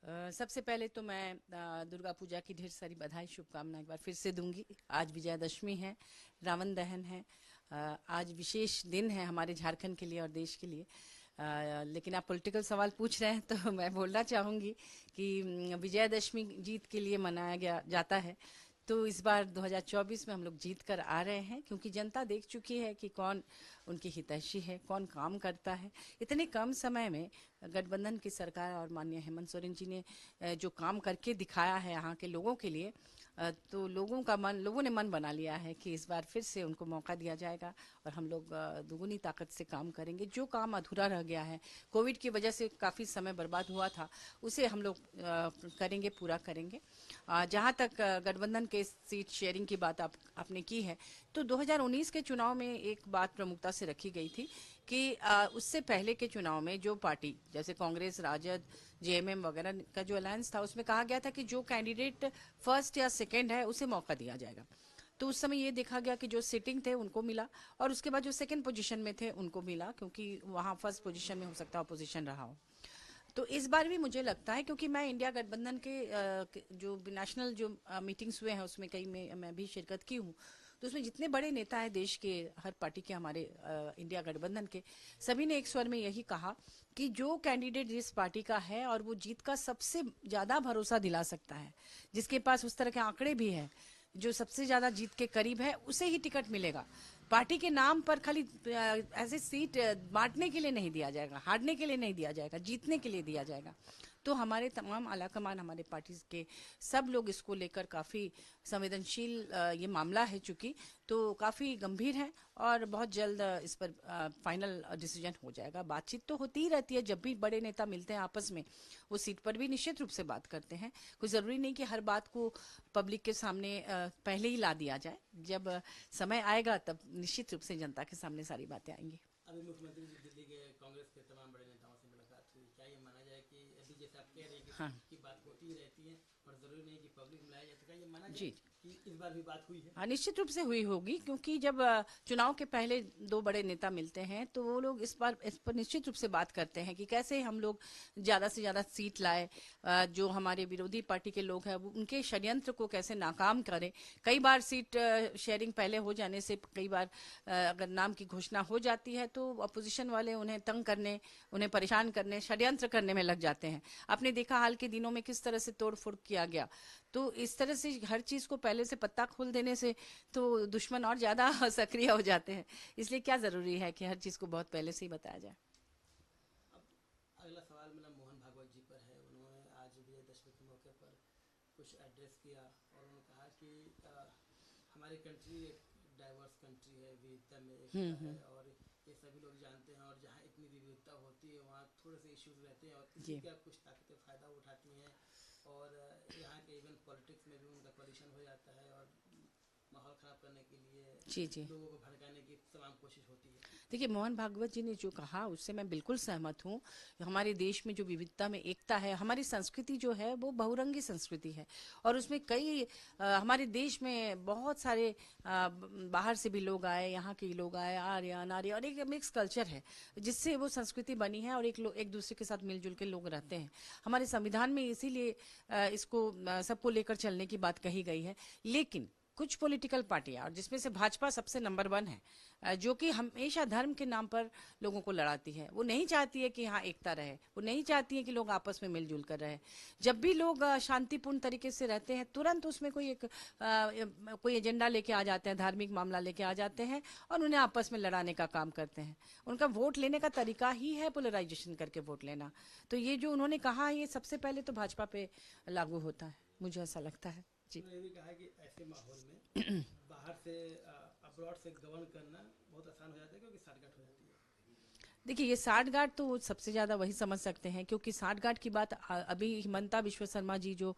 सबसे पहले तो मैं दुर्गा पूजा की ढेर सारी बधाई शुभकामनाएं एक बार फिर से दूंगी। आज विजयादशमी है, रावण दहन है। आज विशेष दिन है हमारे झारखंड के लिए और देश के लिए। लेकिन आप पॉलिटिकल सवाल पूछ रहे हैं तो मैं बोलना चाहूँगी कि विजयादशमी जीत के लिए मनाया गया जाता है। तो इस बार 2024 में हम लोग जीत कर आ रहे हैं, क्योंकि जनता देख चुकी है कि कौन उनकी हितैषी है, कौन काम करता है। इतने कम समय में गठबंधन की सरकार और माननीय हेमंत सोरेन जी ने जो काम करके दिखाया है यहाँ के लोगों के लिए, तो लोगों ने मन बना लिया है कि इस बार फिर से उनको मौका दिया जाएगा और हम लोग दुगुनी ताकत से काम करेंगे। जो काम अधूरा रह गया है, कोविड की वजह से काफ़ी समय बर्बाद हुआ था, उसे हम लोग करेंगे, पूरा करेंगे। जहाँ तक गठबंधन के सीट शेयरिंग की बात आपने की है, तो 2019 के चुनाव में एक बात प्रमुखता से रखी गई थी कि उससे पहले के चुनाव में जो पार्टी जैसे कांग्रेस, राजद, जेएमएम वगैरह का जो अलायंस था, उसमें कहा गया था कि जो कैंडिडेट फर्स्ट या सेकंड है उसे मौका दिया जाएगा। तो उस समय ये देखा गया कि जो सिटिंग थे उनको मिला, और उसके बाद जो सेकंड पोजीशन में थे उनको मिला, क्योंकि वहाँ फर्स्ट पोजीशन में हो सकता है अपोजिशन रहा हो। तो इस बार भी मुझे लगता है, क्योंकि मैं इंडिया गठबंधन के जो नेशनल जो मीटिंग्स हुए हैं उसमें कई में मैं भी शिरकत की हूँ, तो उसमें जितने बड़े नेता हैं देश के, हर पार्टी के, हमारे इंडिया गठबंधन के, सभी ने एक स्वर में यही कहा कि जो कैंडिडेट जिस पार्टी का है और वो जीत का सबसे ज़्यादा भरोसा दिला सकता है, जिसके पास उस तरह के आंकड़े भी है, जो सबसे ज़्यादा जीत के करीब है, उसे ही टिकट मिलेगा। पार्टी के नाम पर खाली ऐसे सीट बांटने के लिए नहीं दिया जाएगा, हारने के लिए नहीं दिया जाएगा, जीतने के लिए दिया जाएगा। तो हमारे तमाम आला कमान, हमारे पार्टी के सब लोग इसको लेकर काफ़ी संवेदनशील, ये मामला है चूंकि, तो काफ़ी गंभीर है और बहुत जल्द इस पर फाइनल डिसीजन हो जाएगा। बातचीत तो होती ही रहती है, जब भी बड़े नेता मिलते हैं आपस में वो सीट पर भी निश्चित रूप से बात करते हैं। कोई ज़रूरी नहीं कि हर बात को पब्लिक के सामने पहले ही ला दिया जाए। जब समय आएगा तब निश्चित रूप से जनता के सामने सारी बातें आएंगी। अभी मुख्यमंत्री जी दिल्ली गए, कांग्रेस के तमाम बड़े नेताओं से मुलाकात हुई। क्या ये माना जाए कि अभी जैसे आप कह रहे हैं कि हाँ सीट की बात होती ही रहती है और ज़रूरी नहीं कि पब्लिक में लाया जाए, तो क्या ये माना जाए जी, कि इस बार भी बात हुई है? हाँ निश्चित रूप से हुई होगी, क्योंकि जब चुनाव के पहले दो बड़े नेता मिलते हैं तो वो लोग इस पर निश्चित रूप से बात करते हैं कि कैसे हम लोग ज़्यादा से ज़्यादा सीट लाए। जो हमारे विरोधी पार्टी के लोग हैं उनके षड्यंत्र को कैसे नाकाम करें। कई बार सीट शेयरिंग पहले हो जाने से, कई बार अगर नाम की घोषणा हो जाती है तो अपोजिशन वाले उन्हें तंग करने, उन्हें परेशान करने, षड्यंत्र करने में लग जाते हैं। आपने देखा हाल के दिनों में किस तरह से तोड़ फोड़ किया गया। तो इस तरह से हर चीज को पहले से पत्ता खोल देने से तो दुश्मन और ज्यादा सक्रिय हो जाते हैं। इसलिए क्या जरूरी है कि हर चीज को बहुत पहले से ही बताया जाए। अब अगला सवाल मेरा मोहन भागवत जी पर है। उन्होंने आज विजयदशमी के मौके पर कुछ एड्रेस किया और उन्होंने कहा कि हमारी कंट्री एक डाइवर्स कंट्री है, विविधता में एकता है, और ये सभी लोग जानते हैं, और जहाँ इतनी विविधता होती है वहाँ थोड़े से इश्यूज रहते हैं और इसी जी का कुछ ताकतें फ़ायदा उठाती हैं, और यहाँ के इवन पॉलिटिक्स में भी उनका कोलिशन हो जाता है और माहौल ख़राब करने के लिए जी जी। लोगों को भड़काने की तमाम कोशिश होती है। देखिए, मोहन भागवत जी ने जो कहा उससे मैं बिल्कुल सहमत हूँ। हमारे देश में जो विविधता में एकता है, हमारी संस्कृति जो है वो बहुरंगी संस्कृति है, और उसमें कई हमारे देश में बहुत सारे बाहर से भी लोग आए, यहाँ के लोग आए, आर्य नारी, और एक मिक्स कल्चर है जिससे वो संस्कृति बनी है, और एक दूसरे के साथ मिलजुल के लोग रहते हैं। हमारे संविधान में इसीलिए इसको सबको लेकर चलने की बात कही गई है। लेकिन कुछ पॉलिटिकल पार्टियां, और जिसमें से भाजपा सबसे नंबर 1 है, जो कि हमेशा धर्म के नाम पर लोगों को लड़ाती है। वो नहीं चाहती है कि यहाँ एकता रहे, वो नहीं चाहती है कि लोग आपस में मिलजुल कर रहे। जब भी लोग शांतिपूर्ण तरीके से रहते हैं, तुरंत उसमें कोई एजेंडा लेके आ जाते हैं, धार्मिक मामला लेके आ जाते हैं और उन्हें आपस में लड़ाने का काम करते हैं। उनका वोट लेने का तरीका ही है पोलराइजेशन करके वोट लेना। तो ये जो उन्होंने कहा, ये सबसे पहले तो भाजपा पे लागू होता है, मुझे ऐसा लगता है। जी उन्होंने ये भी कहा कि ऐसे माहौल में बाहर से अब्रॉड से गवर्न करना बहुत आसान हो जाता है क्योंकि साठगांठ हो जाती है। देखिए, ये साठगांठ तो सबसे ज़्यादा वही समझ सकते हैं, क्योंकि साठगांठ की बात अभी हिमंता बिश्व शर्मा जी जो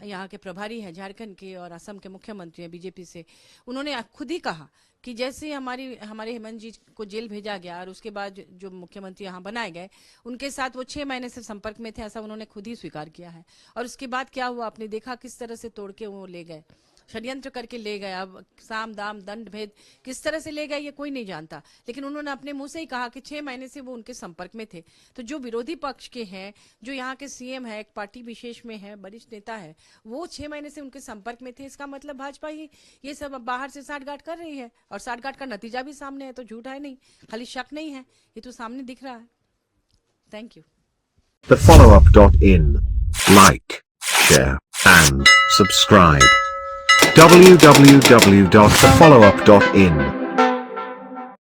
यहाँ के प्रभारी हैं झारखंड के और असम के मुख्यमंत्री हैं बीजेपी से, उन्होंने खुद ही कहा कि जैसे हमारे हेमंत जी को जेल भेजा गया और उसके बाद जो मुख्यमंत्री यहाँ बनाए गए, उनके साथ वो 6 महीने से संपर्क में थे, ऐसा उन्होंने खुद ही स्वीकार किया है। और उसके बाद क्या हुआ आपने देखा, किस तरह से तोड़ के वो ले गए। षड्यंत्र करके ले गए। अब साम दाम दंड भेद किस तरह से ले गए ये कोई नहीं जानता, लेकिन उन्होंने अपने मुंह से ही कहा कि 6 महीने से वो उनके संपर्क में थे। तो जो विरोधी पक्ष के हैं, जो यहाँ के सीएम है, एक पार्टी विशेष में है, वरिष्ठ नेता है, वो 6 महीने से उनके संपर्क में थे, इसका मतलब भाजपा ही ये सब अब बाहर से साठगांठ कर रही है, और साठगांठ का नतीजा भी सामने है, तो झूठ है नहीं, खाली शक नहीं है, ये तो सामने दिख रहा है। Thank you. thefollowup.in. Like, share, and subscribe. www.thefollowup.in